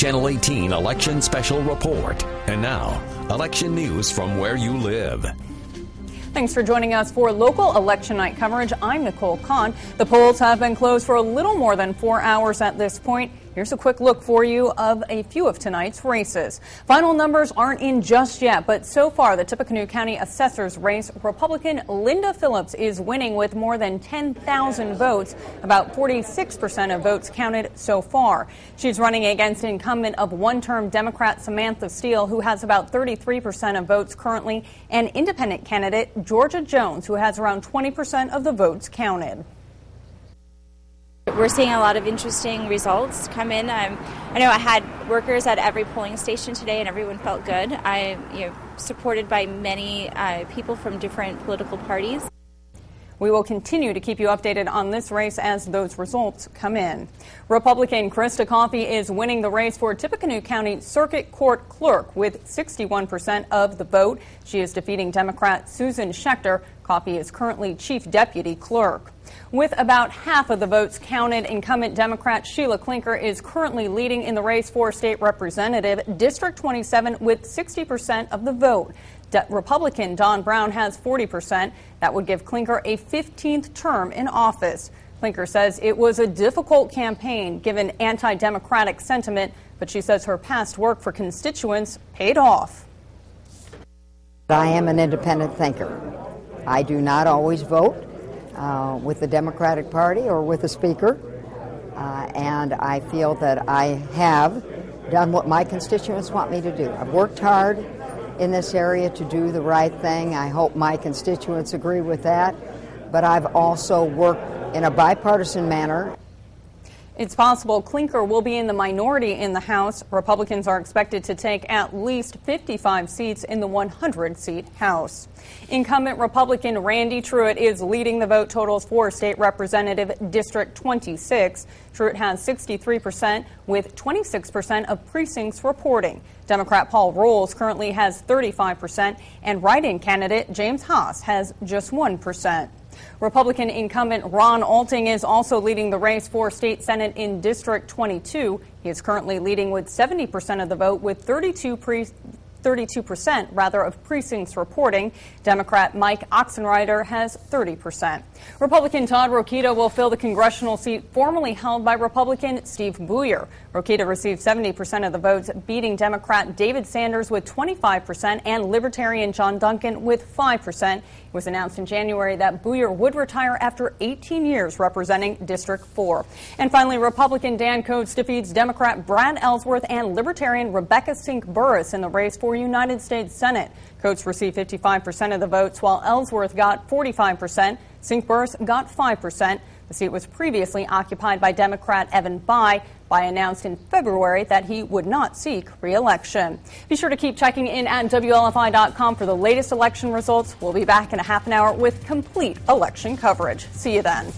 Channel 18 Election Special Report. And now, election news from where you live. Thanks for joining us for local election night coverage. I'm Nicole Kahn. The polls have been closed for a little more than 4 hours at this point. Here's a quick look for you of a few of tonight's races. Final numbers aren't in just yet, but so far the Tippecanoe County Assessor's race, Republican Linda Phillips is winning with more than 10,000 votes, about 46% of votes counted so far. She's running against incumbent of one-term Democrat Samantha Steele, who has about 33% of votes currently, and independent candidate Georgia Jones, who has around 20% of the votes counted. We're seeing a lot of interesting results come in. I know I had workers at every polling station today, and everyone felt good. Supported by many people from different political parties. We will continue to keep you updated on this race as those results come in. Republican Krista Coffey is winning the race for Tippecanoe County Circuit Court Clerk with 61% of the vote. She is defeating Democrat Susan Schechter. Coffey is currently Chief Deputy Clerk. With about half of the votes counted, incumbent Democrat Sheila Clinker is currently leading in the race for State Representative District 27 with 60% of the vote. Republican Don Brown has 40%. That would give Clinker a 15th term in office. Clinker says it was a difficult campaign given anti-democratic sentiment, but she says her past work for constituents paid off. I am an independent thinker. I do not always vote with the Democratic Party or with the Speaker, and I feel that I have done what my constituents want me to do. I've worked hard in this area to do the right thing. I hope my constituents agree with that, but I've also worked in a bipartisan manner. It's possible Clinker will be in the minority in the House. Republicans are expected to take at least 55 seats in the 100-seat House. Incumbent Republican Randy Truitt is leading the vote totals for State Representative District 26. Truitt has 63% with 26% of precincts reporting. Democrat Paul Rolls currently has 35%, and write-in candidate James Haas has just 1%. Republican incumbent Ron Alting is also leading the race for State Senate in District 22. He is currently leading with 70% of the vote with 32% of precincts reporting. Democrat Mike Oxenreider has 30%. Republican Todd Rokita will fill the congressional seat formerly held by Republican Steve Buyer. Rokita received 70% of the votes, beating Democrat David Sanders with 25% and Libertarian John Duncan with 5%. It was announced in January that Buyer would retire after 18 years representing District 4. And finally, Republican Dan Coates defeats Democrat Brad Ellsworth and Libertarian Rebecca Sink-Burris in the race for United States Senate. Coates received 55% of the votes, while Ellsworth got 45%. Sink-Burris got 5%. The seat was previously occupied by Democrat Evan Bayh. Bayh announced in February that he would not seek re-election. Be sure to keep checking in at WLFI.com for the latest election results. We'll be back in a half an hour with complete election coverage. See you then.